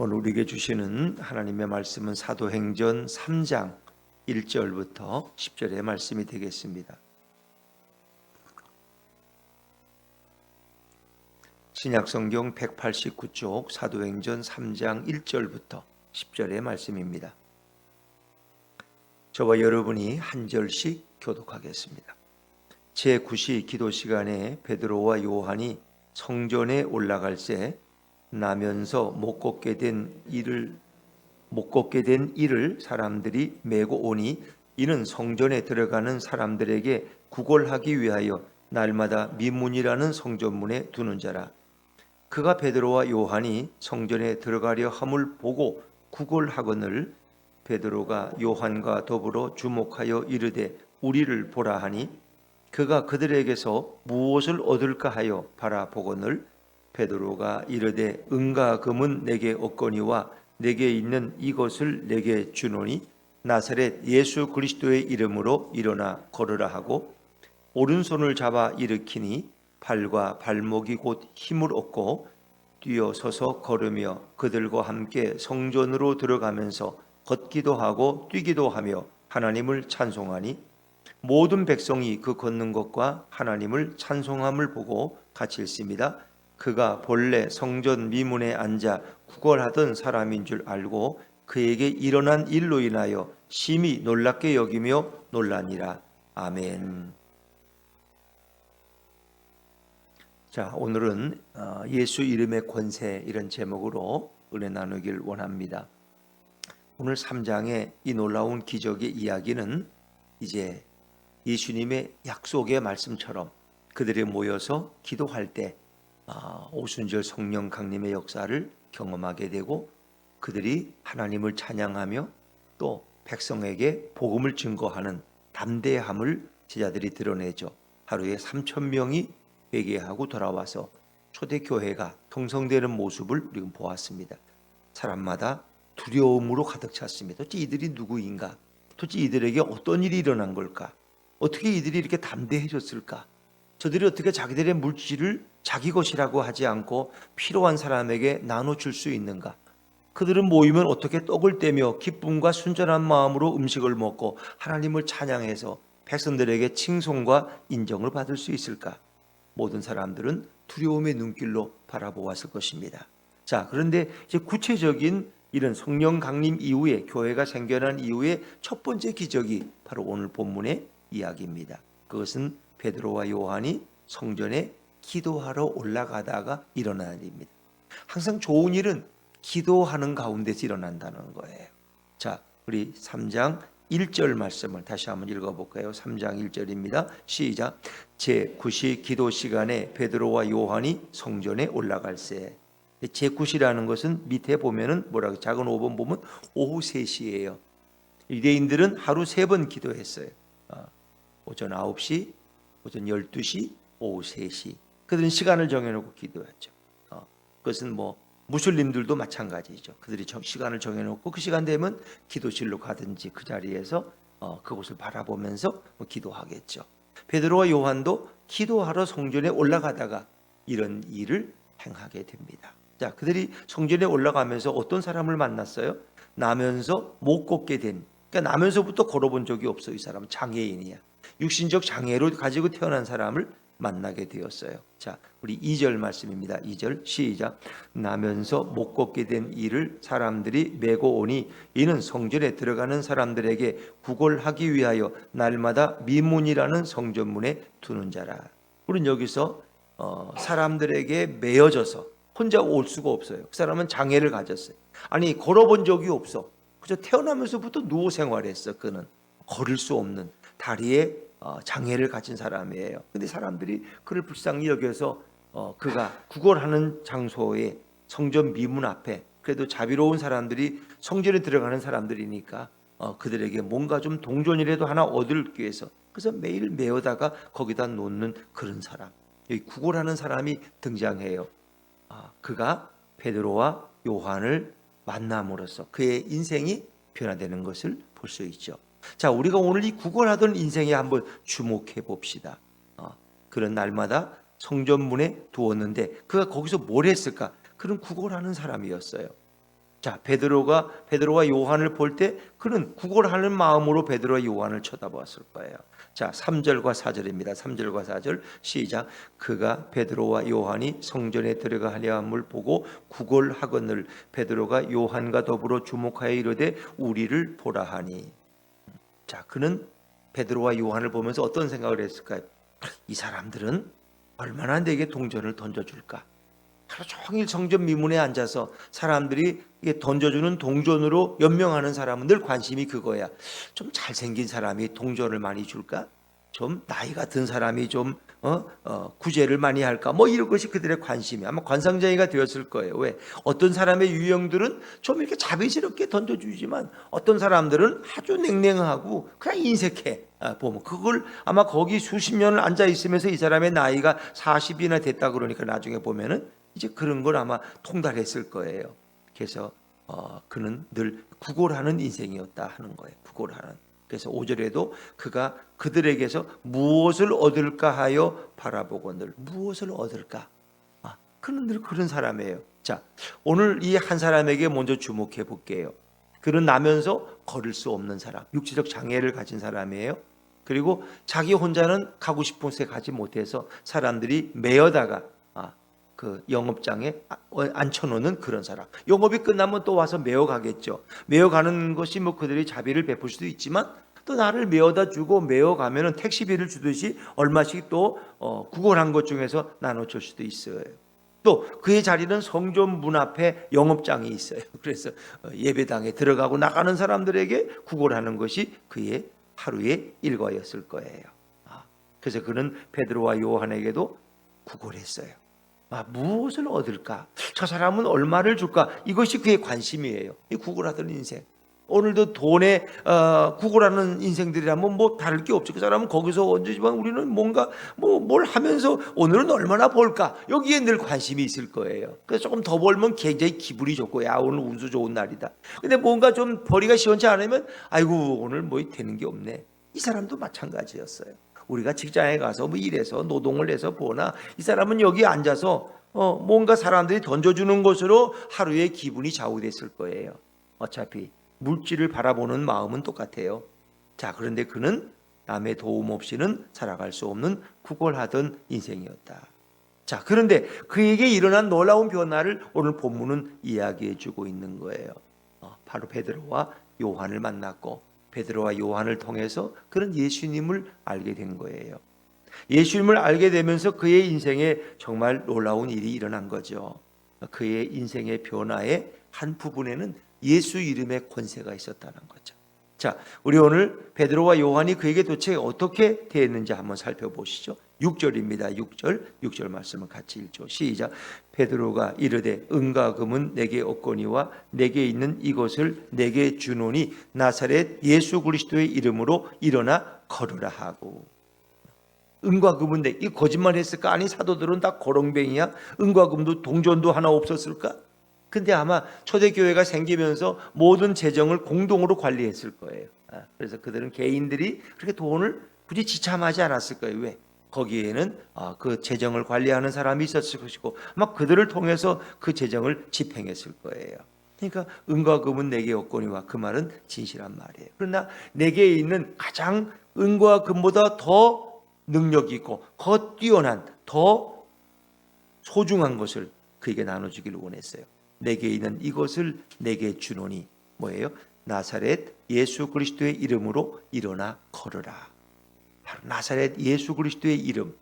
오늘 우리에게 주시는 하나님의 말씀은 사도행전 3장 1절부터 10절의 말씀이 되겠습니다. 신약성경 189쪽 사도행전 3장 1절부터 10절의 말씀입니다. 저와 여러분이 한 절씩 교독하겠습니다. 제9시 기도 시간에 베드로와 요한이 성전에 올라갈 새 나면서 못 걷게 된 이를 사람들이 메고 오니 이는 성전에 들어가는 사람들에게 구걸하기 위하여 날마다 미문이라는 성전문에 두는 자라. 그가 베드로와 요한이 성전에 들어가려 함을 보고 구걸하거늘 베드로가 요한과 더불어 주목하여 이르되 우리를 보라 하니 그가 그들에게서 무엇을 얻을까 하여 바라보거늘 베드로가 이르되 은과 금은 내게 없거니와 내게 있는 이것을 내게 주노니 나사렛 예수 그리스도의 이름으로 일어나 걸으라 하고 오른손을 잡아 일으키니 발과 발목이 곧 힘을 얻고 뛰어서서 걸으며 그들과 함께 성전으로 들어가면서 걷기도 하고 뛰기도 하며 하나님을 찬송하니 모든 백성이 그 걷는 것과 하나님을 찬송함을 보고 같이 읽습니다. 그가 본래 성전 미문에 앉아 구걸하던 사람인 줄 알고 그에게 일어난 일로 인하여 심히 놀랍게 여기며 놀라니라. 아멘. 자, 오늘은 예수 이름의 권세 이런 제목으로 은혜 나누길 원합니다. 오늘 3장의 이 놀라운 기적의 이야기는 이제 예수님의 약속의 말씀처럼 그들이 모여서 기도할 때 오순절 성령 강림의 역사를 경험하게 되고 그들이 하나님을 찬양하며 또 백성에게 복음을 증거하는 담대함을 제자들이 드러내죠. 하루에 3,000명이 회개하고 돌아와서 초대교회가 형성되는 모습을 우리가 보았습니다. 사람마다 두려움으로 가득 찼습니다. 도대체 이들이 누구인가? 도대체 이들에게 어떤 일이 일어난 걸까? 어떻게 이들이 이렇게 담대해졌을까? 저들이 어떻게 자기들의 물질을 자기 것이라고 하지 않고 필요한 사람에게 나눠줄 수 있는가? 그들은 모이면 어떻게 떡을 떼며 기쁨과 순전한 마음으로 음식을 먹고 하나님을 찬양해서 백성들에게 칭송과 인정을 받을 수 있을까? 모든 사람들은 두려움의 눈길로 바라보았을 것입니다. 자, 그런데 이제 구체적인 이런 성령 강림 이후에 교회가 생겨난 이후에 첫 번째 기적이 바로 오늘 본문의 이야기입니다. 그것은 베드로와 요한이 성전에 기도하러 올라가다가 일어나는 일입니다. 항상 좋은 일은 기도하는 가운데서 일어난다는 거예요. 자, 우리 3장 1절 말씀을 다시 한번 읽어볼까요? 3장 1절입니다. 시작. 제9시 기도 시간에 베드로와 요한이 성전에 올라갈새. 제9시라는 것은 밑에 보면은 뭐라고 작은 5번 보면 오후 3시예요. 유대인들은 하루 3번 기도했어요. 오전 9시, 오전 12시, 오후 3시. 그들은 시간을 정해놓고 기도했죠. 그것은 무슬림들도 마찬가지죠. 그들이 시간을 정해놓고 그 시간 되면 기도실로 가든지 그 자리에서 그곳을 바라보면서 기도하겠죠. 베드로와 요한도 기도하러 성전에 올라가다가 이런 일을 행하게 됩니다. 자, 그들이 성전에 올라가면서 어떤 사람을 만났어요? 나면서 못 걷게 된, 그러니까 나면서부터 걸어본 적이 없어. 이 사람은 장애인이야. 육신적 장애로 가지고 태어난 사람을 만나게 되었어요. 자, 우리 2절 말씀입니다. 2절 시작. 나면서 못 걷게 된 이를 사람들이 메고 오니 이는 성전에 들어가는 사람들에게 구걸하기 위하여 날마다 미문이라는 성전문에 두는 자라. 우리는 여기서 사람들에게 메어져서 혼자 올 수가 없어요. 그 사람은 장애를 가졌어요. 아니, 걸어본 적이 없어. 그저 태어나면서부터 누워 생활했어. 그는 걸을 수 없는 다리에 장애를 가진 사람이에요. 근데 사람들이 그를 불쌍히 여겨서 그가 구걸하는 장소에 성전 미문 앞에 그래도 자비로운 사람들이 성전에 들어가는 사람들이니까 그들에게 뭔가 좀 동전이라도 하나 얻을 위해서 그래서 매일 메어다가 거기다 놓는 그런 사람. 여기 구걸하는 사람이 등장해요. 그가 베드로와 요한을 만남으로써 그의 인생이 변화되는 것을 볼 수 있죠. 자, 우리가 오늘 이 구걸하던 인생에 한번 주목해 봅시다. 그런 날마다 성전문에 두었는데 그가 거기서 뭘 했을까? 그런 구걸하는 사람이었어요. 자, 베드로와 요한을 볼 때 그는 구걸하는 마음으로 베드로와 요한을 쳐다보았을 거예요. 자, 3절과 4절입니다. 3절과 4절 시작. 그가 베드로와 요한이 성전에 들어가 하려 함을 보고 구걸하거늘 베드로가 요한과 더불어 주목하여 이르되 우리를 보라 하니. 자, 그는 베드로와 요한을 보면서 어떤 생각을 했을까요? 이 사람들은 얼마나 내게 동전을 던져줄까? 하루 종일 성전 미문에 앉아서 사람들이 던져주는 동전으로 연명하는 사람은 늘 관심이 그거야. 좀 잘생긴 사람이 동전을 많이 줄까? 좀 나이가 든 사람이 좀 구제를 많이 할까? 뭐 이런 것이 그들의 관심이 아마 관상쟁이가 되었을 거예요. 왜? 어떤 사람의 유형들은 좀 이렇게 자비스럽게 던져주지만 어떤 사람들은 아주 냉랭하고 그냥 인색해. 보면 그걸 아마 거기 수십 년을 앉아 있으면서 이 사람의 나이가 40이나 됐다 그러니까 나중에 보면은 이제 그런 걸 아마 통달했을 거예요. 그래서 그는 늘 구걸하는 인생이었다 하는 거예요. 구걸하는. 그래서 5절에도 그가 그들에게서 무엇을 얻을까 하여 바라보고 늘 무엇을 얻을까? 그는 늘 그런 사람이에요. 자, 오늘 이 한 사람에게 먼저 주목해 볼게요. 그는 나면서 걸을 수 없는 사람, 육체적 장애를 가진 사람이에요. 그리고 자기 혼자는 가고 싶은 곳에 가지 못해서 사람들이 매어다가 그 영업장에 앉혀놓는 그런 사람. 영업이 끝나면 또 와서 메어 가겠죠. 메어 가는 것이 뭐 그들이 자비를 베풀 수도 있지만 또 나를 메어다 주고 메어 가면은 택시비를 주듯이 얼마씩 또 구걸한 것 중에서 나눠줄 수도 있어요. 또 그의 자리는 성전 문 앞에 영업장이 있어요. 그래서 예배당에 들어가고 나가는 사람들에게 구걸하는 것이 그의 하루의 일과였을 거예요. 그래서 그는 베드로와 요한에게도 구걸했어요. 무엇을 얻을까? 저 사람은 얼마를 줄까? 이것이 그의 관심이에요. 이 구걸하던 인생. 오늘도 돈에 구걸하는 인생들이라면 뭐 다를 게 없죠. 그 사람은 거기서 얹지만 우리는 뭔가 뭘 하면서 오늘은 얼마나 벌까? 여기에 늘 관심이 있을 거예요. 그래서 조금 더 벌면 굉장히 기분이 좋고 야 오늘 운수 좋은 날이다. 근데 뭔가 좀 벌이가 시원치 않으면 아이고 오늘 뭐 되는 게 없네. 이 사람도 마찬가지였어요. 우리가 직장에 가서 뭐 일해서 노동을 해서 보나 이 사람은 여기 앉아서 뭔가 사람들이 던져주는 것으로 하루의 기분이 좌우됐을 거예요. 어차피 물질을 바라보는 마음은 똑같아요. 자, 그런데 그는 남의 도움 없이는 살아갈 수 없는 구걸하던 인생이었다. 자, 그런데 그에게 일어난 놀라운 변화를 오늘 본문은 이야기해 주고 있는 거예요. 바로 베드로와 요한을 만났고 베드로와 요한을 통해서 그는 예수님을 알게 된 거예요. 예수님을 알게 되면서 그의 인생에 정말 놀라운 일이 일어난 거죠. 그의 인생의 변화의 한 부분에는 예수 이름의 권세가 있었다는 거죠. 자, 우리 오늘 베드로와 요한이 그에게 도대체 어떻게 대했는지 한번 살펴보시죠. 6절입니다. 6절 말씀을 같이 읽죠. 시작. 베드로가 이르되 은과 금은 내게 없거니와 내게 있는 이것을 내게 주노니 나사렛 예수 그리스도의 이름으로 일어나 걸으라 하고. 은과 금은 이 거짓말 했을까? 아니 사도들은 다 거렁뱅이야. 은과 금도 동전도 하나 없었을까? 근데 아마 초대교회가 생기면서 모든 재정을 공동으로 관리했을 거예요. 그래서 그들은 개인들이 그렇게 돈을 굳이 지참하지 않았을 거예요. 왜? 거기에는 그 재정을 관리하는 사람이 있었을 것이고 아마 그들을 통해서 그 재정을 집행했을 거예요. 그러니까 은과 금은 내게 없거니와 그 말은 진실한 말이에요. 그러나 내게 있는 가장 은과 금보다 더 능력이 있고 더 뛰어난 더 소중한 것을 그에게 나눠주기를 원했어요. 내게 있는 이것을 내게 주노니 뭐예요? 나사렛 예수 그리스도의 이름으로 일어나 걸으라. 바로 나사렛 예수 그리스도의 이름,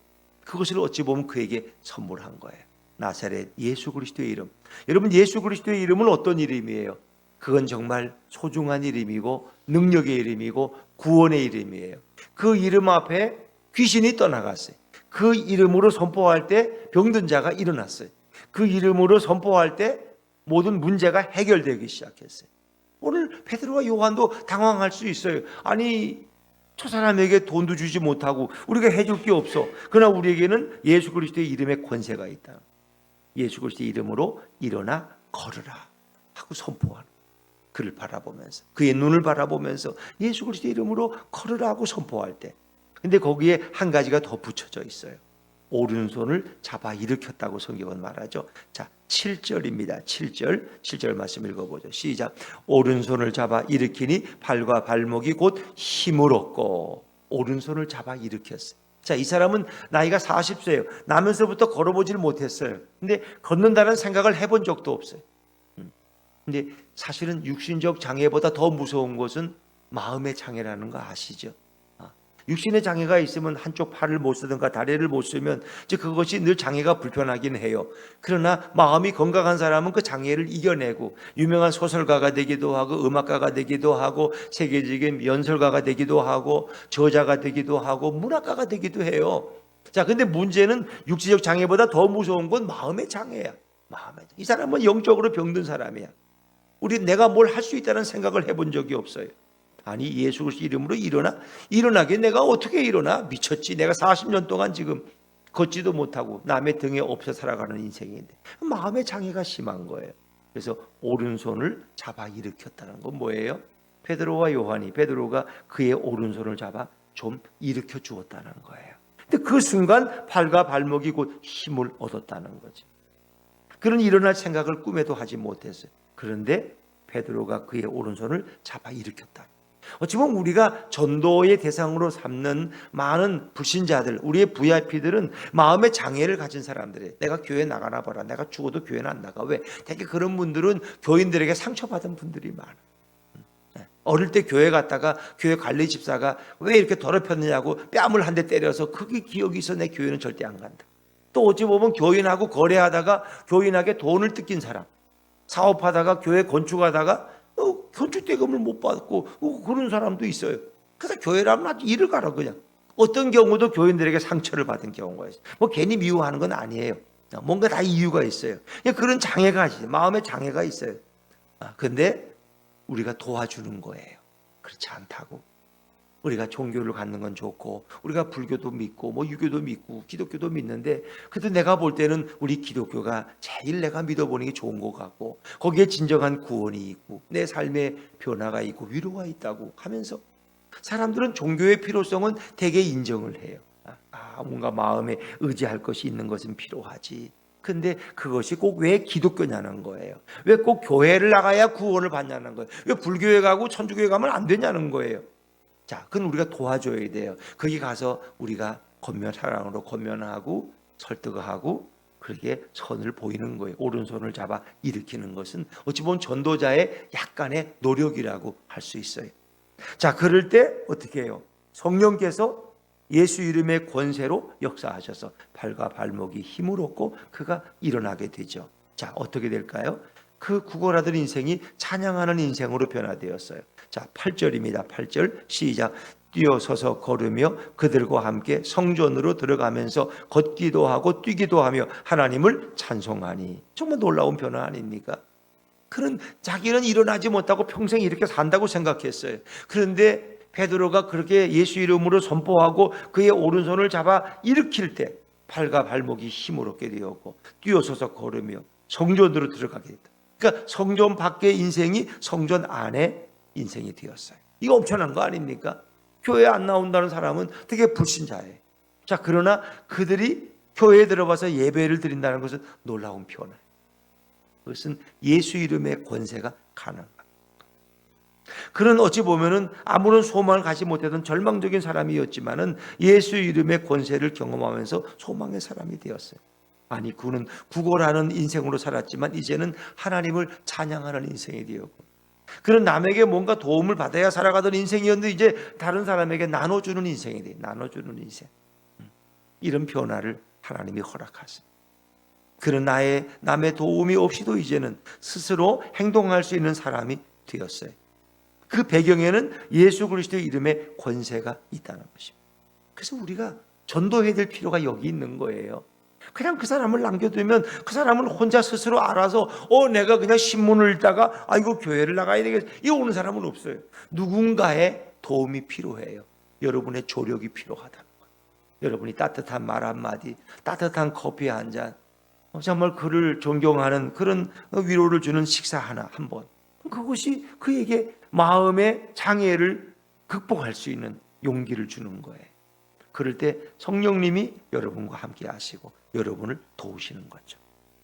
그것을 어찌 보면 그에게 선물한 거예요. 나사렛 예수 그리스도의 이름. 여러분, 예수 그리스도의 이름은 어떤 이름이에요? 그건 정말 소중한 이름이고 능력의 이름이고 구원의 이름이에요. 그 이름 앞에 귀신이 떠나갔어요. 그 이름으로 선포할 때 병든 자가 일어났어요. 그 이름으로 선포할 때 모든 문제가 해결되기 시작했어요. 오늘 베드로와 요한도 당황할 수 있어요. 아니 저 사람에게 돈도 주지 못하고 우리가 해줄 게 없어. 그러나 우리에게는 예수 그리스도의 이름의 권세가 있다. 예수 그리스도의 이름으로 일어나 걸으라 하고 선포하는, 그를 바라보면서 그의 눈을 바라보면서 예수 그리스도의 이름으로 걸으라 하고 선포할 때, 근데 거기에 한 가지가 더 붙여져 있어요. 오른손을 잡아 일으켰다고 성경은 말하죠. 자, 7절입니다. 7절 말씀 읽어보죠. 시작. 오른손을 잡아 일으키니 발과 발목이 곧 힘을 얻고. 오른손을 잡아 일으켰어요. 자, 이 사람은 나이가 40세예요. 나면서부터 걸어보질 못했어요. 근데 걷는다는 생각을 해본 적도 없어요. 근데 사실은 육신적 장애보다 더 무서운 것은 마음의 장애라는 거 아시죠? 육신의 장애가 있으면 한쪽 팔을 못 쓰든가 다리를 못 쓰면 이제 그것이 늘 장애가 불편하긴 해요. 그러나 마음이 건강한 사람은 그 장애를 이겨내고 유명한 소설가가 되기도 하고 음악가가 되기도 하고 세계적인 연설가가 되기도 하고 저자가 되기도 하고 문학가가 되기도 해요. 자, 근데 문제는 육체적 장애보다 더 무서운 건 마음의 장애야. 이 사람은 영적으로 병든 사람이야. 내가 뭘 할 수 있다는 생각을 해본 적이 없어요. 아니, 예수 그리스도 이름으로 일어나게 내가 어떻게 일어나? 미쳤지. 내가 40년 동안 지금 걷지도 못하고 남의 등에 업혀 살아가는 인생인데 마음의 장애가 심한 거예요. 그래서 오른손을 잡아 일으켰다는 건 뭐예요? 베드로와 요한이, 베드로가 그의 오른손을 잡아 좀 일으켜 주었다는 거예요. 근데 그 순간 발과 발목이 곧 힘을 얻었다는 거지. 그런 일어날 생각을 꿈에도 하지 못했어요. 그런데 베드로가 그의 오른손을 잡아 일으켰다. 어찌 보면 우리가 전도의 대상으로 삼는 많은 불신자들, 우리의 VIP들은 마음의 장애를 가진 사람들이에요. 내가 교회 나가나 봐라. 내가 죽어도 교회는 안 나가. 왜? 되게 그런 분들은 교인들에게 상처받은 분들이 많아. 어릴 때 교회 갔다가 교회 관리 집사가 왜 이렇게 더럽혔느냐고 뺨을 한 대 때려서 그게 기억이 있어. 내 교회는 절대 안 간다. 또 어찌 보면 교인하고 거래하다가 교인에게 돈을 뜯긴 사람, 사업하다가 교회 건축하다가 건축대금을 못 받고 그런 사람도 있어요. 그래서 교회라면 아주 일을 가라 그냥. 어떤 경우도 교인들에게 상처를 받은 경우가 있어요. 뭐 괜히 미워하는 건 아니에요. 뭔가 다 이유가 있어요. 그런 장애가 있어요. 마음의 장애가 있어요. 근데 우리가 도와주는 거예요. 그렇지 않다고. 우리가 종교를 갖는 건 좋고 우리가 불교도 믿고 뭐 유교도 믿고 기독교도 믿는데 그래도 내가 볼 때는 우리 기독교가 제일 내가 믿어보는 게 좋은 것 같고 거기에 진정한 구원이 있고 내 삶의 변화가 있고 위로가 있다고 하면서 사람들은 종교의 필요성은 되게 인정을 해요. 뭔가 마음에 의지할 것이 있는 것은 필요하지. 근데 그것이 꼭 왜 기독교냐는 거예요. 왜 꼭 교회를 나가야 구원을 받냐는 거예요. 왜 불교에 가고 천주교에 가면 안 되냐는 거예요. 자, 그건 우리가 도와줘야 돼요. 거기 가서 우리가 사랑으로 권면하고 설득하고 그렇게 선을 보이는 거예요. 오른손을 잡아 일으키는 것은 어찌 보면 전도자의 약간의 노력이라고 할 수 있어요. 자, 그럴 때 어떻게 해요? 성령께서 예수 이름의 권세로 역사하셔서 발과 발목이 힘을 얻고 그가 일어나게 되죠. 자, 어떻게 될까요? 그 구걸하던 인생이 찬양하는 인생으로 변화되었어요. 자, 8절입니다. 8절 시작. 뛰어서서 걸으며 그들과 함께 성전으로 들어가면서 걷기도 하고 뛰기도 하며 하나님을 찬송하니. 정말 놀라운 변화 아닙니까? 그런 자기는 일어나지 못하고 평생 이렇게 산다고 생각했어요. 그런데 베드로가 그렇게 예수 이름으로 선포하고 그의 오른손을 잡아 일으킬 때 발과 발목이 힘을 얻게 되었고 뛰어서서 걸으며 성전으로 들어가게 됐다. 그러니까 성전 밖의 인생이 성전 안의 인생이 되었어요. 이거 엄청난 거 아닙니까? 교회 안 나온다는 사람은 되게 불신자예요. 자, 그러나 그들이 교회에 들어가서 예배를 드린다는 것은 놀라운 변화예요. 그것은 예수 이름의 권세가 가능합니다. 그런 어찌 보면은 아무런 소망을 가지 못했던 절망적인 사람이었지만은 예수 이름의 권세를 경험하면서 소망의 사람이 되었어요. 아니, 그는 구걸하는 인생으로 살았지만 이제는 하나님을 찬양하는 인생이 되었고, 그는 남에게 뭔가 도움을 받아야 살아가던 인생이었는데 이제 다른 사람에게 나눠주는 인생이 돼요. 나눠주는 인생. 이런 변화를 하나님이 허락하십니다. 그는 남의 도움이 없이도 이제는 스스로 행동할 수 있는 사람이 되었어요. 그 배경에는 예수 그리스도의 이름의 권세가 있다는 것입니다. 그래서 우리가 전도해야 될 필요가 여기 있는 거예요. 그냥 그 사람을 남겨두면 그 사람은 혼자 스스로 알아서 내가 그냥 신문을 읽다가 이거 교회를 나가야 되겠어, 이거 오는 사람은 없어요. 누군가의 도움이 필요해요. 여러분의 조력이 필요하다는 거예요. 여러분이 따뜻한 말 한마디, 따뜻한 커피 한 잔, 정말 그를 존경하는 그런 위로를 주는 식사 한 번, 그것이 그에게 마음의 장애를 극복할 수 있는 용기를 주는 거예요. 그럴 때 성령님이 여러분과 함께 하시고 여러분을 도우시는 거죠.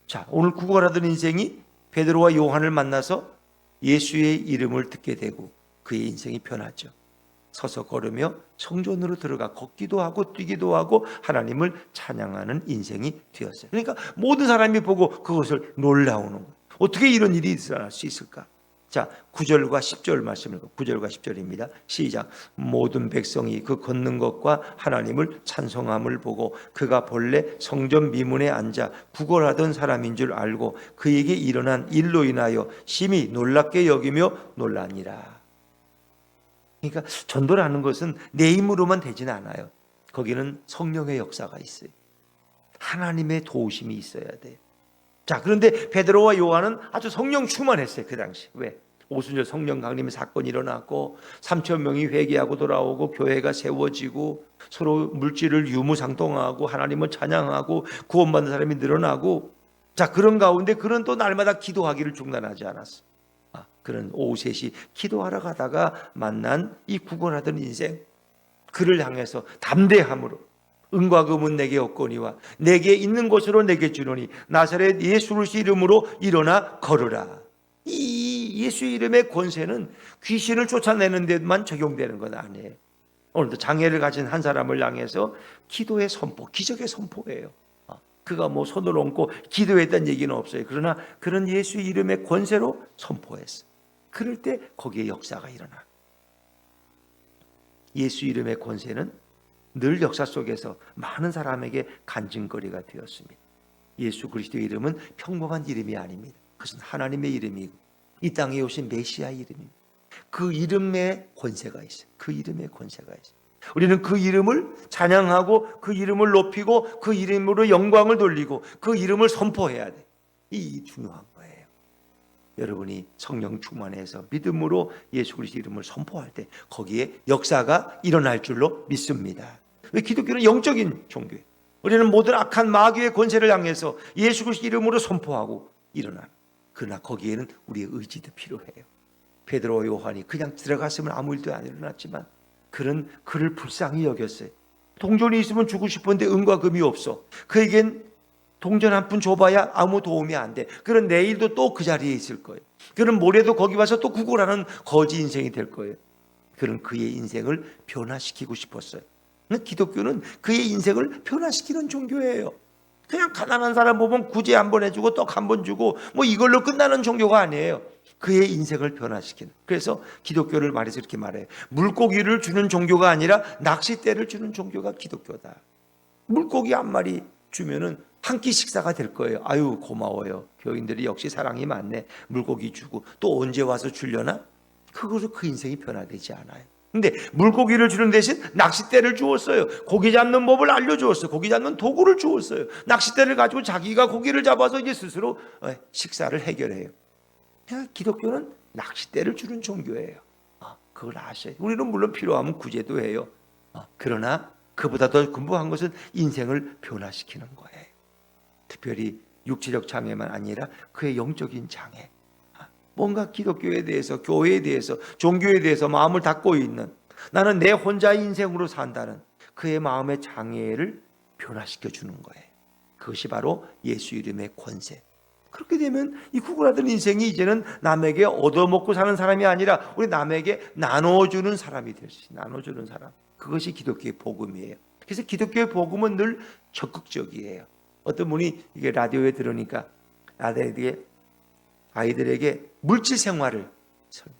자, 오늘 구걸하던 인생이 베드로와 요한을 만나서 예수의 이름을 듣게 되고 그의 인생이 변하죠. 서서 걸으며 성전으로 들어가 걷기도 하고 뛰기도 하고 하나님을 찬양하는 인생이 되었어요. 그러니까 모든 사람이 보고 그것을 놀라우는 거예요. 어떻게 이런 일이 일어날 수 있을까? 자, 9절과 10절 말씀을 9절과 10절입니다. 시작. 모든 백성이 그 걷는 것과 하나님을 찬송함을 보고 그가 본래 성전 미문에 앉아 구걸하던 사람인 줄 알고 그에게 일어난 일로 인하여 심히 놀랍게 여기며 놀라니라. 그러니까 전도라는 것은 내 힘으로만 되지는 않아요. 거기는 성령의 역사가 있어요. 하나님의 도우심이 있어야 돼요. 자, 그런데 베드로와 요한은 아주 성령 충만했어요. 그 당시. 왜? 오순절 성령 강림의 사건이 일어났고 3천 명이 회개하고 돌아오고 교회가 세워지고 서로 물질을 유무상통하고 하나님을 찬양하고 구원받는 사람이 늘어나고, 자, 그런 가운데 그는 또 날마다 기도하기를 중단하지 않았어. 그는 오후 3시 기도하러 가다가 만난 이 구걸하던 인생, 그를 향해서 담대함으로 은과 금은 내게 없거니와 내게 있는 것으로 내게 주노니 나사렛 예수 그리스도 이름으로 일어나 걸으라. 이 예수 이름의 권세는 귀신을 쫓아내는 데만 적용되는 건 아니에요. 오늘도 장애를 가진 한 사람을 향해서 기도의 선포, 기적의 선포예요. 그가 뭐 손을 얹고 기도했다는 얘기는 없어요. 그러나 그런 예수 이름의 권세로 선포했어요. 그럴 때 거기에 역사가 일어나. 예수 이름의 권세는 늘 역사 속에서 많은 사람에게 간증거리가 되었습니다. 예수 그리스도의 이름은 평범한 이름이 아닙니다. 그것은 하나님의 이름이고 이 땅에 오신 메시아의 이름입니다. 그 이름에 권세가 있어요. 그 이름에 권세가 있어요. 우리는 그 이름을 찬양하고 그 이름을 높이고 그 이름으로 영광을 돌리고 그 이름을 선포해야 돼. 이 중요한 거예요. 여러분이 성령 충만해서 믿음으로 예수 그리스도 이름을 선포할 때 거기에 역사가 일어날 줄로 믿습니다. 왜? 기독교는 영적인 종교예요. 우리는 모든 악한 마귀의 권세를 향해서 예수 그리스도 이름으로 선포하고 일어나는. 그러나 거기에는 우리의 의지도 필요해요. 베드로와 요한이 그냥 들어갔으면 아무 일도 안 일어났지만 그는 그를 불쌍히 여겼어요. 동전이 있으면 주고 싶은데 은과 금이 없어. 그에겐 동전 한 푼 줘봐야 아무 도움이 안 돼. 그런 내일도 또 그 자리에 있을 거예요. 그런 모레도 거기 와서 또 구걸하는 거지 인생이 될 거예요. 그런 그의 인생을 변화시키고 싶었어요. 기독교는 그의 인생을 변화시키는 종교예요. 그냥 가난한 사람 보면 구제 한번 해주고 떡 한 번 주고 뭐 이걸로 끝나는 종교가 아니에요. 그의 인생을 변화시키는. 그래서 기독교를 말해서 이렇게 말해요. 물고기를 주는 종교가 아니라 낚싯대를 주는 종교가 기독교다. 물고기 한 마리 주면은 한 끼 식사가 될 거예요. 아유 고마워요. 교인들이 역시 사랑이 많네. 물고기 주고 또 언제 와서 주려나? 그것으로 그 인생이 변화되지 않아요. 근데 물고기를 주는 대신 낚싯대를 주었어요. 고기 잡는 법을 알려주었어요. 고기 잡는 도구를 주었어요. 낚싯대를 가지고 자기가 고기를 잡아서 이제 스스로 식사를 해결해요. 기독교는 낚싯대를 주는 종교예요. 그걸 아셔요. 우리는 물론 필요하면 구제도 해요. 그러나 그보다 더 근본한 것은 인생을 변화시키는 거예요. 특별히 육체적 장애만 아니라 그의 영적인 장애, 뭔가 기독교에 대해서, 교회에 대해서, 종교에 대해서 마음을 닫고 있는, 나는 내 혼자의 인생으로 산다는 그의 마음의 장애를 변화시켜 주는 거예요. 그것이 바로 예수 이름의 권세. 그렇게 되면 이 구걸하던 인생이 이제는 남에게 얻어먹고 사는 사람이 아니라 우리 남에게 나눠주는 사람이 될 수 있어요. 나눠주는 사람. 그것이 기독교의 복음이에요. 그래서 기독교의 복음은 늘 적극적이에요. 어떤 분이 이게 라디오에 들으니까 아이들에게 물질 생활을,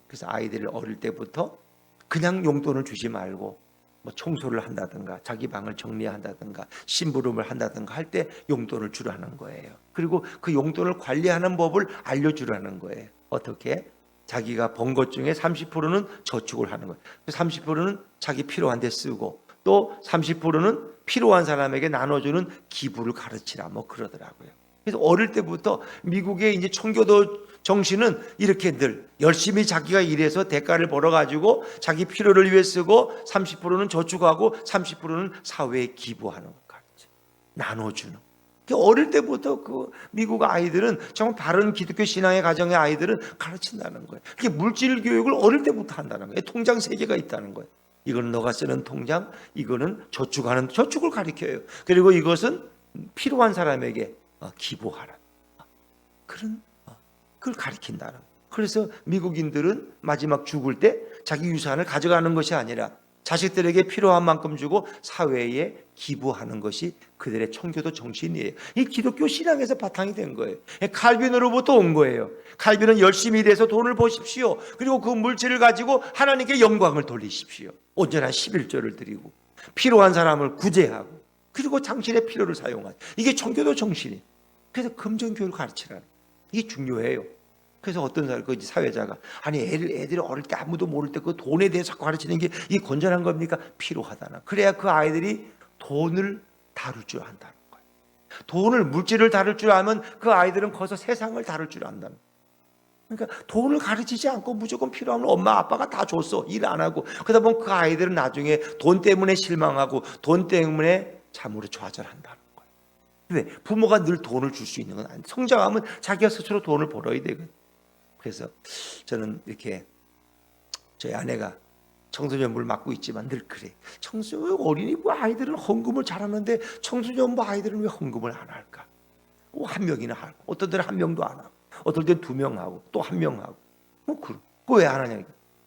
그래서 아이들을 어릴 때부터 그냥 용돈을 주지 말고 뭐 청소를 한다든가 자기 방을 정리한다든가 심부름을 한다든가 할 때 용돈을 주라는 거예요. 그리고 그 용돈을 관리하는 법을 알려주라는 거예요. 어떻게? 자기가 번 것 중에 30%는 저축을 하는 거예요. 30%는 자기 필요한 데 쓰고 또 30%는 필요한 사람에게 나눠주는 기부를 가르치라 뭐 그러더라고요. 그래서 어릴 때부터 미국의 이제 청교도 정신은 이렇게 늘 열심히 자기가 일해서 대가를 벌어가지고 자기 필요를 위해 쓰고 30%는 저축하고 30%는 사회에 기부하는 거 가르쳐. 나눠주는. 어릴 때부터 그 미국 아이들은 정말 바른 기독교 신앙의 가정의 아이들은 가르친다는 거예요. 그게 물질 교육을 어릴 때부터 한다는 거예요. 통장 세계가 있다는 거예요. 이거는 너가 쓰는 통장, 이거는 저축을 가리켜요. 그리고 이것은 필요한 사람에게 기부하라. 그런 그걸 가리킨다는. 그래서 미국인들은 마지막 죽을 때 자기 유산을 가져가는 것이 아니라 자식들에게 필요한 만큼 주고 사회에 기부하는 것이 그들의 청교도 정신이에요. 이 기독교 신앙에서 바탕이 된 거예요. 칼빈으로부터 온 거예요. 칼빈은 열심히 일해서 돈을 버십시오. 그리고 그 물질을 가지고 하나님께 영광을 돌리십시오. 온전한 11조를 드리고 필요한 사람을 구제하고 그리고 당신의 필요를 사용하고, 이게 청교도 정신이에요. 그래서 금전교육을 가르치라는, 이게 중요해요. 그래서 어떤 사회자가 아니 애들이 어릴 때 아무도 모를 때 그 돈에 대해서 가르치는 게 이게 건전한 겁니까? 필요하다나. 그래야 그 아이들이 돈을 다룰 줄 안다는 거예요. 돈을, 물질을 다룰 줄 알면 그 아이들은 커서 세상을 다룰 줄 안다는 거예요. 그러니까 돈을 가르치지 않고 무조건 필요하면 엄마 아빠가 다 줬어, 일 안 하고, 그러다 보면 그 아이들은 나중에 돈 때문에 실망하고 돈 때문에 참으로 좌절한다는 거예요. 근데 부모가 늘 돈을 줄 수 있는 건 아니에요. 성장하면 자기가 스스로 돈을 벌어야 되거든요. 그래서 저는 이렇게, 저희 아내가 청소년부를 맡고 있지만 늘 그래. 어린이부 아이들은 헌금을 잘하는데 청소년부 아이들은 왜 헌금을 안 할까? 한 명이나 하고, 어떤 때는 한 명도 안 하고, 어떨 때는 2명 하고, 또 1명 하고. 그거 왜 안 하냐?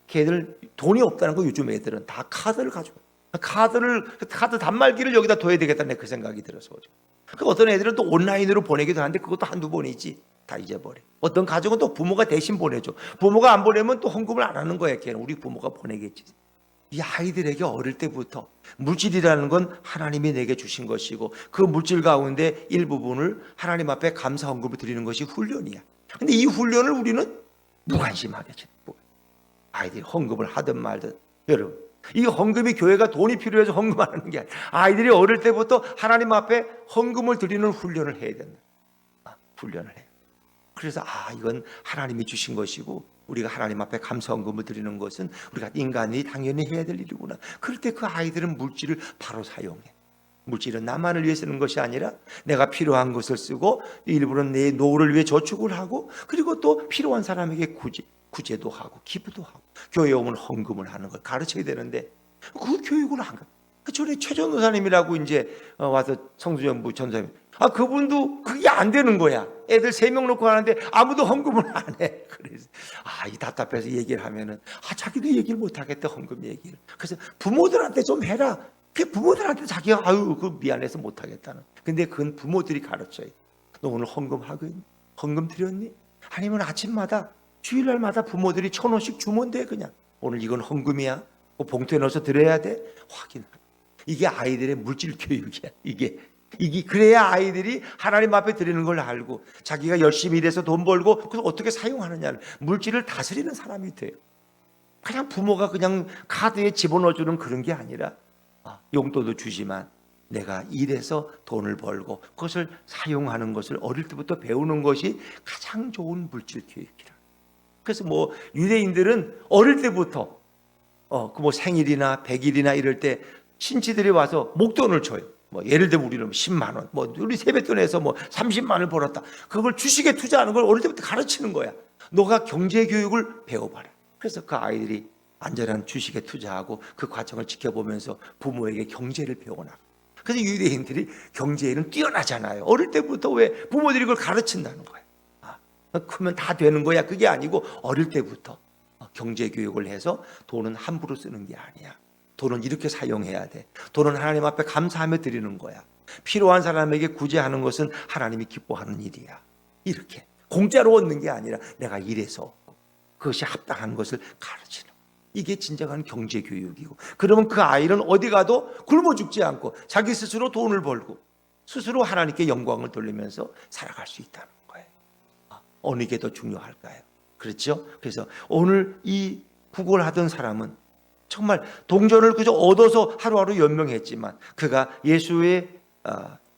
걔들 돈이 없다는 거. 요즘 애들은 다 카드를 가지고, 카드 단말기를 여기다 둬야 되겠다는 그 생각이 들어서. 어떤 애들은 또 온라인으로 보내기도 하는데 그것도 한두 번이지 다 잊어버려. 어떤 가족은 또 부모가 대신 보내줘. 부모가 안 보내면 또 헌금을 안 하는 거야. 걔는 우리 부모가 보내겠지. 이 아이들에게 어릴 때부터 물질이라는 건 하나님이 내게 주신 것이고, 그 물질 가운데 일부분을 하나님 앞에 감사 헌금을 드리는 것이 훈련이야. 근데 이 훈련을 우리는 무관심하게 지내는 거야. 아이들이 헌금을 하든 말든. 여러분, 이 헌금이 교회가 돈이 필요해서 헌금하는 게 아니라 아이들이 어릴 때부터 하나님 앞에 헌금을 드리는 훈련을 해야 된다. 훈련을 해. 그래서 이건 하나님이 주신 것이고, 우리가 하나님 앞에 감사 헌금을 드리는 것은 우리가 인간이 당연히 해야 될 일이구나. 그럴 때 그 아이들은 물질을 바로 사용해. 물질은 나만을 위해 쓰는 것이 아니라 내가 필요한 것을 쓰고, 일부는 내 노후를 위해 저축을 하고, 그리고 또 필요한 사람에게 구제도 하고 기부도 하고, 교회에 오면 헌금을 하는 걸 가르쳐야 되는데 그 교육을 안 가. 그 전에 최전도사님이라고 이제 와서 성수전부 전사님, 그분도 그게 안 되는 거야. 애들 3명 놓고 하는데 아무도 헌금을 안 해. 그래서 이 답답해서 얘기를 하면은 자기도 얘기를 못 하겠대, 헌금 얘기를. 그래서 부모들한테 좀 해라. 그 부모들한테 자기가 그 미안해서 못 하겠다는. 근데 그건 부모들이 가르쳐요. 너 오늘 헌금하겠니? 헌금 드렸니? 아니면 아침마다 주일날마다 부모들이 1,000원씩 주면 돼. 그냥 오늘 이건 헌금이야, 봉투에 넣어서 드려야 돼, 확인하고. 이게 아이들의 물질 교육이야. 이게 그래야 아이들이 하나님 앞에 드리는 걸 알고 자기가 열심히 일해서 돈 벌고 그걸 어떻게 사용하느냐를, 물질을 다스리는 사람이 돼요. 그냥 부모가 그냥 카드에 집어넣어주는 그런 게 아니라 용돈도 주지만 내가 일해서 돈을 벌고 그것을 사용하는 것을 어릴 때부터 배우는 것이 가장 좋은 물질 교육이라. 그래서 유대인들은 어릴 때부터 생일이나 100일이나 이럴 때 친지들이 와서 목돈을 줘요. 예를 들면 우리는 10만 원, 우리 세뱃돈에서 30만 원을 벌었다. 그걸 주식에 투자하는 걸 어릴 때부터 가르치는 거야. 너가 경제 교육을 배워봐라. 그래서 그 아이들이 안전한 주식에 투자하고 그 과정을 지켜보면서 부모에게 경제를 배워나. 그래서 유대인들이 경제에는 뛰어나잖아요. 어릴 때부터 왜 부모들이 그걸 가르친다는 거야. 크면 다 되는 거야. 그게 아니고 어릴 때부터 경제 교육을 해서 돈은 함부로 쓰는 게 아니야. 돈은 이렇게 사용해야 돼. 돈은 하나님 앞에 감사하며 드리는 거야. 필요한 사람에게 구제하는 것은 하나님이 기뻐하는 일이야. 이렇게 공짜로 얻는 게 아니라 내가 일해서 얻고 그것이 합당한 것을 가르치는, 이게 진정한 경제 교육이고, 그러면 그 아이는 어디 가도 굶어 죽지 않고 자기 스스로 돈을 벌고 스스로 하나님께 영광을 돌리면서 살아갈 수 있다는 거예요. 어느 게 더 중요할까요? 그렇죠? 그래서 오늘 이 구걸 하던 사람은 정말 동전을 그저 얻어서 하루하루 연명했지만 그가 예수의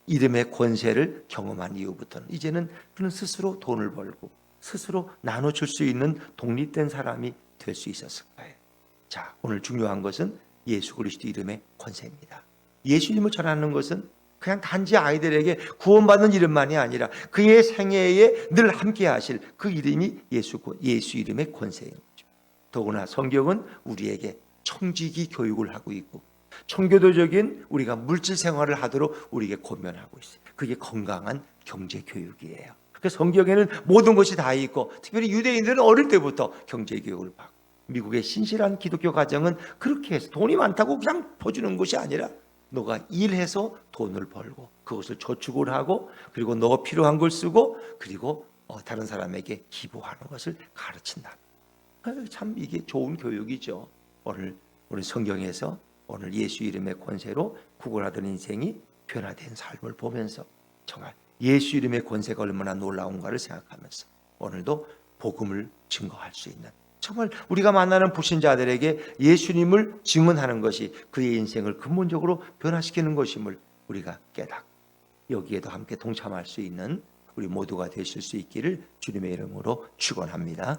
이름의 권세를 경험한 이후부터는 이제는 그는 스스로 돈을 벌고 스스로 나눠줄 수 있는 독립된 사람이 될 수 있었을 거예요. 자, 오늘 중요한 것은 예수 그리스도 이름의 권세입니다. 예수 이름을 전하는 것은 그냥 단지 아이들에게 구원받는 이름만이 아니라 그의 생애에 늘 함께 하실 그 이름이 예수 이름의 권세인 거죠. 더구나 성경은 우리에게 청지기 교육을 하고 있고 청교도적인 우리가 물질 생활을 하도록 우리에게 권면하고 있어요. 그게 건강한 경제 교육이에요. 그래서 성경에는 모든 것이 다 있고 특별히 유대인들은 어릴 때부터 경제 교육을 받고 미국의 신실한 기독교 가정은 그렇게 해서 돈이 많다고 그냥 퍼주는 것이 아니라 너가 일해서 돈을 벌고 그것을 저축을 하고 그리고 너가 필요한 걸 쓰고 그리고 다른 사람에게 기부하는 것을 가르친다. 참 이게 좋은 교육이죠. 오늘 우리 성경에서 오늘 예수 이름의 권세로 구걸하던 인생이 변화된 삶을 보면서 정말 예수 이름의 권세가 얼마나 놀라운가를 생각하면서 오늘도 복음을 증거할 수 있는 정말 우리가 만나는 불신자들에게 예수님을 증언하는 것이 그의 인생을 근본적으로 변화시키는 것임을 우리가 깨닫고 여기에도 함께 동참할 수 있는 우리 모두가 되실 수 있기를 주님의 이름으로 축원합니다.